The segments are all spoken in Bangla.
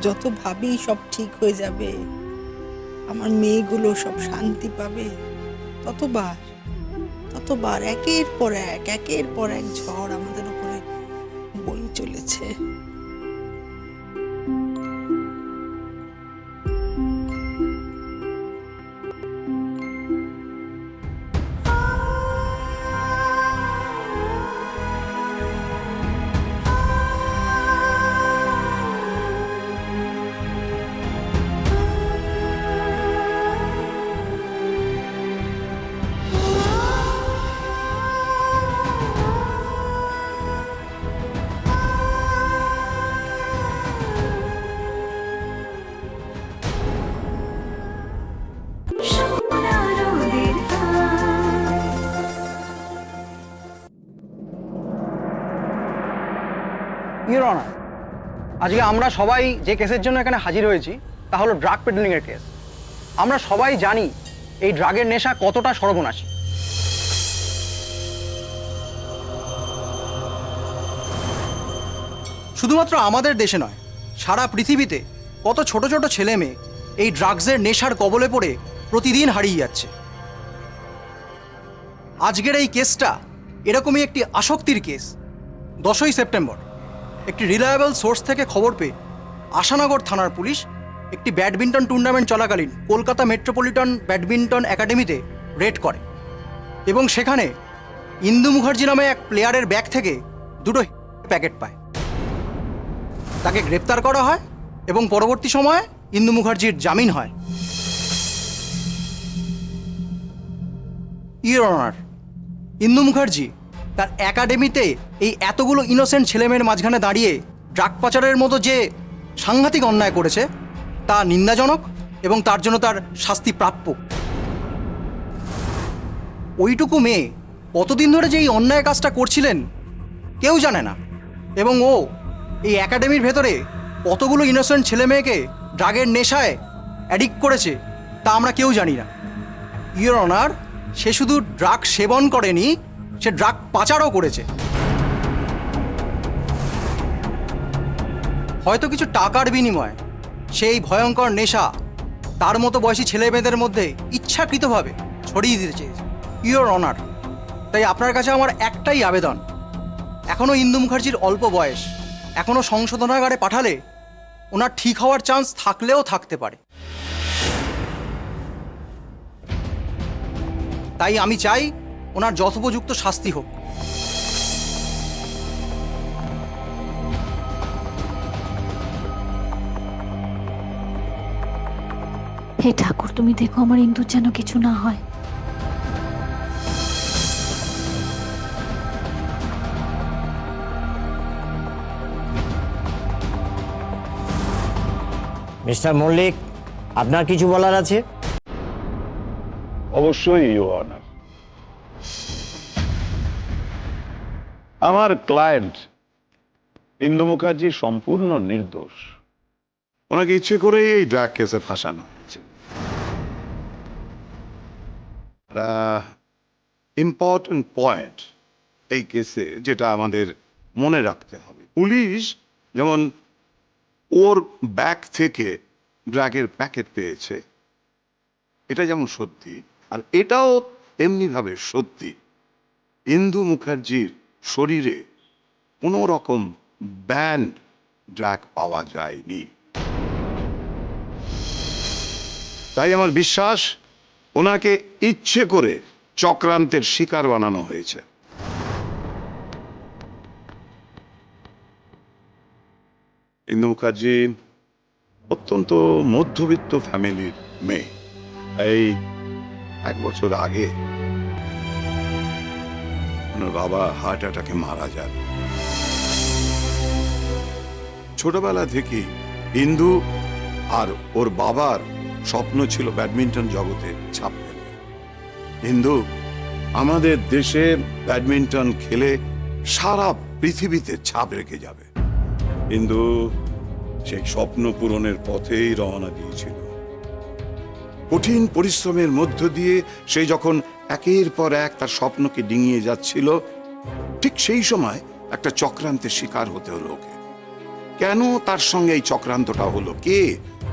যত ভাবি সব ঠিক হয়ে যাবে, আমার মেয়েগুলো সব শান্তি পাবে, ততবার একের পর এক ঝড় আমাদের উপরে বয়ে চলেছে। ইওর অনার, আজকে আমরা সবাই যে কেসের জন্য এখানে হাজির হয়েছি তা হলো ড্রাগ পেডলিং এর কেস। আমরা সবাই জানি এই ড্রাগের নেশা কতটা সর্বনাশী। শুধুমাত্র আমাদের দেশে নয়, সারা পৃথিবীতে কত ছোট ছোট ছেলে মেয়ে এই ড্রাগসের নেশার কবলে পড়ে প্রতিদিন হারিয়ে যাচ্ছে। আজকের এই কেসটা এরকমই একটি আসক্তির কেস। 10ই সেপ্টেম্বর একটি রিলায়েবল সোর্স থেকে খবর পেয়ে আশানগর থানার পুলিশ একটি ব্যাডমিন্টন টুর্নামেন্ট চলাকালীন কলকাতা মেট্রোপলিটন ব্যাডমিন্টন একাডেমিতে রেড করে এবং সেখানে ইন্দু মুখার্জি নামে এক প্লেয়ারের ব্যাগ থেকে 2টো প্যাকেট পায়। তাকে গ্রেপ্তার করা হয় এবং পরবর্তী সময়ে ইন্দু মুখার্জির জামিন হয়। ইওর অনার, ইন্দু মুখার্জি তার একাডেমিতে এই এতগুলো ইনোসেন্ট ছেলেমেয়ের মাঝখানে দাঁড়িয়ে ড্রাগ পাচারের মতো যে সাংঘাতিক অন্যায় করেছে তা নিন্দাজনক এবং তার জন্য তার শাস্তি প্রাপ্য। ওইটুকু মেয়ে কতদিন ধরে যে এই অন্যায় কাজটা করছিলেন কেউ জানে না, এবং ও এই একাডেমির ভেতরে কতগুলো ইনোসেন্ট ছেলে মেয়েকে ড্রাগের নেশায় অ্যাডিক্ট করেছে তা আমরা কেউ জানি না। ইওর অনার, সে শুধু ড্রাগ সেবন করেনি, সে ড্রাগ পাচারও করেছে। হয়তো কিছু টাকার বিনিময়ে সেই ভয়ঙ্কর নেশা তার মতো বয়সী ছেলে মেয়েদের মধ্যে ইচ্ছাকৃতভাবে ছড়িয়ে দিতে চেয়েছে। ইওর অনার, তাই আপনার কাছে আমার একটাই আবেদন, এখনও ইন্দু মুখার্জির অল্প বয়স, এখনও সংশোধনাগারে পাঠালে ওনার ঠিক হওয়ার চান্স থাকলেও থাকতে পারে। তাই আমি চাই ওনার যথোপযুক্ত শাস্তি হোক। হে ঠাকুর, তুমি দেখো আমার ইন্দুর যেন কিছু না হয়। মিস্টার মল্লিক, আপনার কিছু বলার আছে? অবশ্যই ইওর অনার। আমার ক্লায়েন্ট ইন্দু মুখার্জি সম্পূর্ণ নির্দোষ। ওনাকে ইচ্ছে করেই এই ড্রাগ কেসে ফাঁসানো হয়েছে। ইম্পর্টেন্ট পয়েন্ট এই কেসে যেটা আমাদের মনে রাখতে হবে, পুলিশ যেমন ওর ব্যাগ থেকে ড্রাগের প্যাকেট পেয়েছে, এটা যেমন সত্যি, আর এটাও তেমনিভাবে সত্যি ইন্দু মুখার্জির শরীরে কোনো রকম ব্যান্ড ড্রাগ পাওয়া যায়নি। তাই আমার বিশ্বাস ওনাকে ইচ্ছে করে চক্রান্তের শিকার বানানো হয়েছে। ইন্দু মুখার্জি অত্যন্ত মধ্যবিত্ত ফ্যামিলির মেয়ে। এই 1 বছর আগে ওনার বাবা হার্ট অ্যাটাকে মারা যান। ছোটবেলা থেকেই ইন্দু আর ওর বাবার স্বপ্ন ছিল ব্যাডমিন্টন জগতে ছাপ ফেলবে। ইন্দু আমাদের দেশে ব্যাডমিন্টন খেলে সারা পৃথিবীতে ছাপ রেখে যাবে। ইন্দু সেই স্বপ্ন পূরণের পথেই রওনা দিয়েছিল। কঠিন পরিশ্রমের মধ্য দিয়ে সে যখন একের পর এক তার স্বপ্নকে ডিঙিয়ে যাচ্ছিল, ঠিক সেই সময় একটা চক্রান্তের শিকার হতে হলো ওকে। কেন তার সঙ্গে এই চক্রান্তটা হলো, কে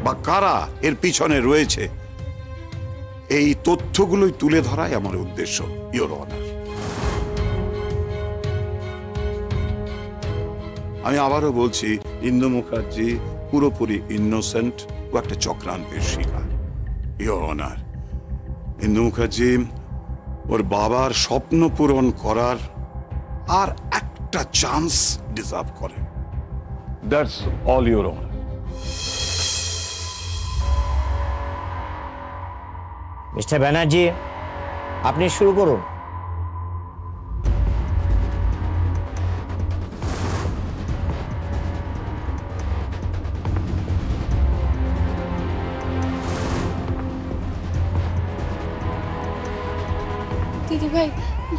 বা কারা এর পিছনে রয়েছে, এই তথ্যগুলোই তুলে ধরাই আমার উদ্দেশ্য, ইওর অনার। আমি আবারও বলছি, ইন্দু মুখার্জি পুরোপুরি ইনোসেন্ট, ও একটা চক্রান্তের শিকার, ইওর অনার। ইন্দু মুখার্জি ওর বাবার স্বপ্ন পূরণ করার আর একটা চান্স ডিজার্ভ করে। That's all, your honour. Mister Banerjee, আপনি শুরু করুন।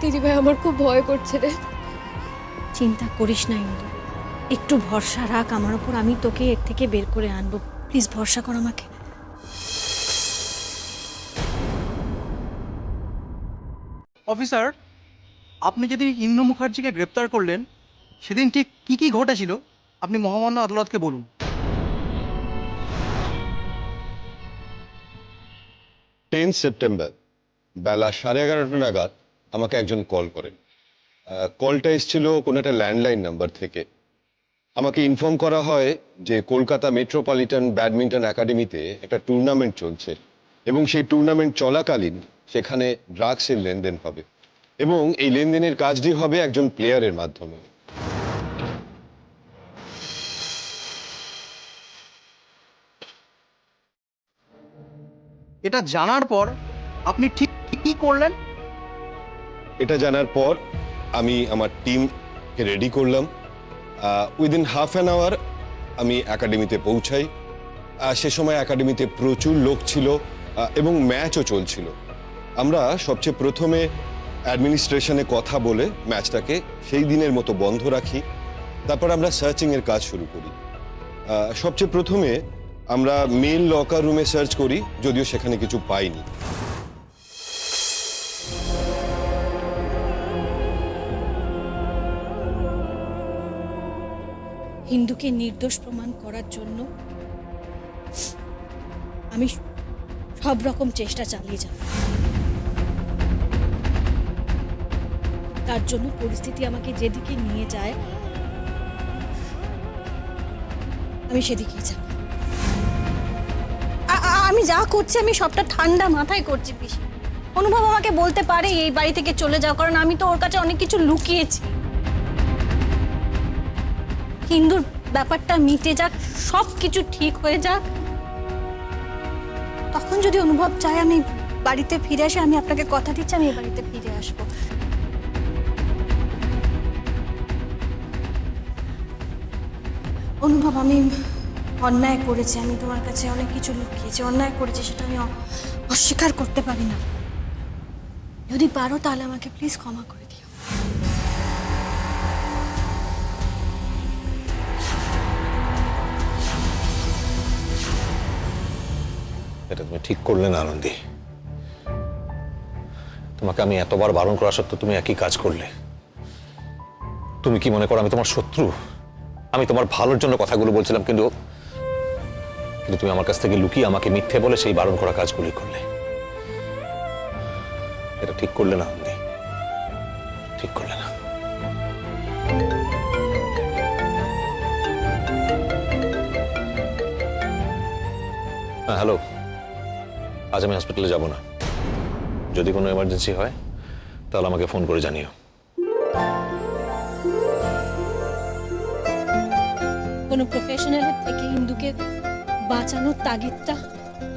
দিদিভাই আমার খুব ভয় করছে রে। চিন্তা করিস না ইন্দু, একটু ভরসা রাখ আমার ওপর, আমি তোকে এর থেকে বের করে আনবো। প্লিজ ভরসা কর আমাকে। অফিসার, আপনি যেদিন ইন্দু মুখার্জিকে গ্রেপ্তার করলেন সেদিন ঠিক কি কি ঘটেছিল আপনি মহামান্য আদালতকে বলুন। 10 সেপ্টেম্বর বেলা 11:30 নাগাদ আমাকে একজন কল করেন। কলটা এসেছিল কোনো একটা ল্যান্ডলাইন নাম্বার থেকে। আমাকে ইনফর্ম করা হয় যে কলকাতা মেট্রোপলিটন ব্যাডমিন্টন একাডেমিতে একটা টুর্নামেন্ট চলছে এবং সেই টুর্নামেন্ট চলাকালীন সেখানে ড্রাগসের লেনদেন হবে এবং এই লেনদেনের কাজটি হবে একজন প্লেয়ারের মাধ্যমে। এটা জানার পর আপনি ঠিক কি করলেন? এটা জানার পর আমি আমার টিমকে রেডি করলাম। উইদিন হাফ অ্যান আওয়ার আমি একাডেমিতে পৌঁছাই। সে সময় একাডেমিতে প্রচুর লোক ছিল এবং ম্যাচও চলছিল। আমরা সবচেয়ে প্রথমে অ্যাডমিনিস্ট্রেশনে কথা বলে ম্যাচটাকে সেই দিনের মতো বন্ধ রাখি। তারপর আমরা সার্চিংয়ের কাজ শুরু করি। সবচেয়ে প্রথমে আমরা মেল লকার রুমে সার্চ করি, যদিও সেখানে কিছু পাইনি। হিন্দুকে নির্দোষ প্রমাণ করার জন্য আমি সব রকম চেষ্টা চালিয়ে যাব। তার জন্য পরিস্থিতি আমাকে যেদিকে নিয়ে যায় আমি সেদিকেই যাব। আমি যা করছি আমি সবটা ঠান্ডা মাথায় করছি পিসি। অনুভব আমাকে বলতে পারে এই বাড়ি থেকে চলে যাও, কারণ আমি তো ওর কাছে অনেক কিছু লুকিয়েছি। হিন্দুর ব্যাপারটা মিটে যাক, সব কিছু ঠিক হয়ে যাক, তখন যদি অনুভব চায় আমি বাড়িতে ফিরে আসি, আমি আপনাকে কথা দিচ্ছি আমি এই বাড়িতে ফিরে আসবো। অনুভব, আমি অন্যায় করেছি, আমি তোমার কাছে অনেক কিছু লুকিয়েছি, অন্যায় করেছি, সেটা আমি অস্বীকার করতে পারি না। যদি পারো তাহলে আমাকে প্লিজ ক্ষমা করে দিও। এটা তুমি ঠিক করলে না আনন্দী। তোমাকে আমি এতবার বারণ করা সত্ত্বেও তুমি একই কাজ করলে। তুমি কি মনে করো আমি তোমার শত্রু? আমি তোমার ভালোর জন্য কথাগুলো বলছিলাম, কিন্তু তুমি আমার কাছ থেকে লুকিয়ে আমাকে মিথ্যে বলে সেই বারণ করা কাজগুলি করলে। এটা ঠিক করলে না আনন্দী, ঠিক করলে না। হ্যাঁ, হ্যালো। আজ আমি হসপিটালে যাব না। যদি কোনো এমার্জেন্সি হয় তাহলে আমাকে ফোন করে জানিও। কোনো প্রফেশনালের থেকে হিন্দুকে বাঁচানোর তাগিদটা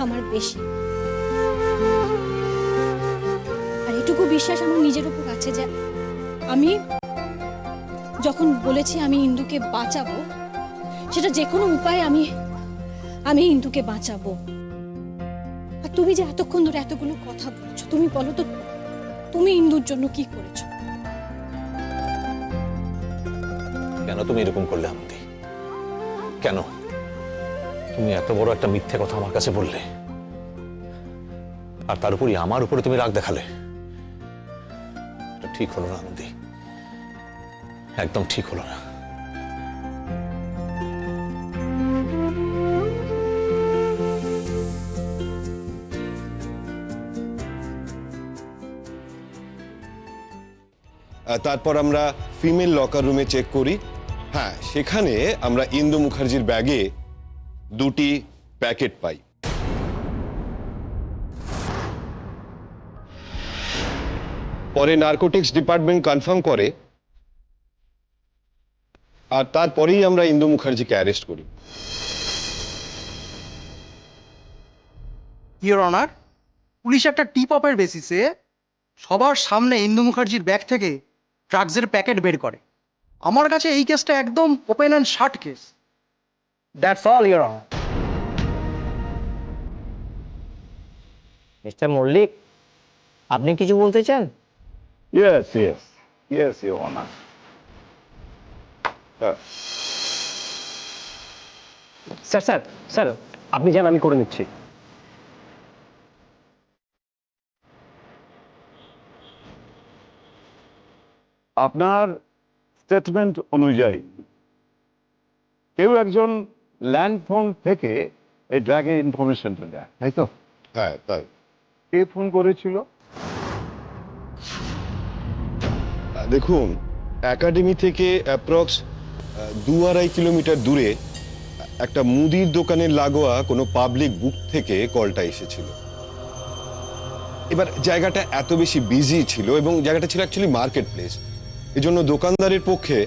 আমার বেশি। আর এটুকু বিশ্বাস আমার নিজের উপর আছে যে আমি যখন বলেছি আমি হিন্দুকে বাঁচাবো, সেটা যে কোনো উপায়ে আমি হিন্দুকে বাঁচাবো। আর তুমি যে এতক্ষণ ধরে এতগুলো কথা বলছো, তুমি বলো তো তুমি হিন্দুর জন্য কি করেছো? কেন তুমি এরকম করলে আনন্দী? কেন তুমি এত বড় একটা মিথ্যে কথা আমার কাছে বললে? আর তার উপরই আমার উপরে তুমি রাগ দেখালে। এটা ঠিক হলো না আনন্দী, একদম ঠিক হলো না। তারপর আমরা ফিমেল লকার রুমে চেক করি। হ্যাঁ, সেখানে আমরা ইন্দু মুখার্জির ব্যাগে 2টি প্যাকেট পাই। পরে নার্কোটিক্স ডিপার্টমেন্ট কনফার্ম করে, আর তারপরেই আমরা ইন্দু মুখার্জিকে অ্যারেস্ট করি। ইওর অনার, পুলিশ একটা টিপ অফের বেসিসে সবার সামনে ইন্দু মুখার্জির ব্যাগ থেকে ড্রাগসের প্যাকেট বের করে। আমার কাছে এই কেসটা একদম open and shut case. That's all your honour. Mister Mallick, আপনি কিছু বলতে চান? Yes, Your Honor. Sir sir sir আপনি যান, আমি করে নিচ্ছি। আপনার স্টেটমেন্ট অনুযায়ী কেউ একজন ল্যান্ড ফোন থেকে এই ড্রাগের ইনফরমেশনটা দেয়, তাই তো? হ্যাঁ, তাই। কে ফোন করেছিল? দেখুন, একাডেমি থেকে অ্যাপ্রক্স 2-2.5 কিলোমিটার দূরে একটা মুদির দোকানের লাগোয়া কোনো পাবলিক বুক থেকে কলটা এসেছিল। এবার জায়গাটা এত বেশি বিজি ছিল এবং জায়গাটা ছিল অ্যাকচুয়ালি মার্কেট প্লেস, এজন্য দোকানদারের পক্ষে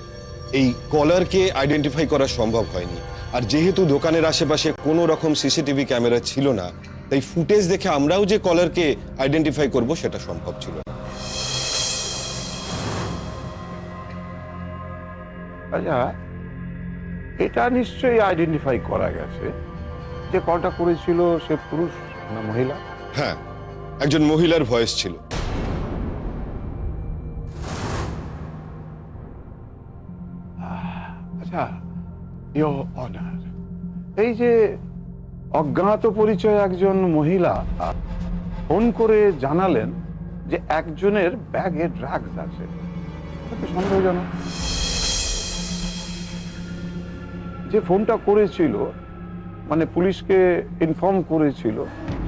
এই কলারকে আইডেন্টিফাই করা সম্ভব হয়নি। আর যেহেতু দোকানের আশেপাশে কোনো রকম সিসিটিভি ক্যামেরা ছিল না, তাই ফুটেজ দেখে আমরাও যে কলারকে আইডেন্টিফাই করব সেটা সম্ভব ছিল না। আচ্ছা, এটা নিশ্চয়ই আইডেন্টিফাই করা গেছে যে কলটা করেছিল সে পুরুষ না মহিলা? হ্যাঁ, একজন মহিলার ভয়েস ছিল। আচ্ছা, ইওর অনার, এই যে অজ্ঞাত পরিচয় একজন মহিলা ফোন করে জানালেন যে একজনের ব্যাগে ড্রাগস আছে, এটা তো সন্দেহজনক। যে ফোনটা করেছিল, মানে পুলিশকে ইনফর্ম করেছিল,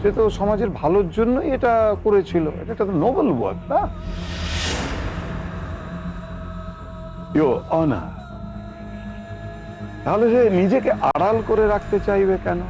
সে তো সমাজের ভালোর জন্যই এটা করেছিল। এটা একটা নোবেল ওয়ার্ক, না? ইওর অনার, তাহলে সে নিজেকে আড়াল করে রাখতে চাইবে কেন?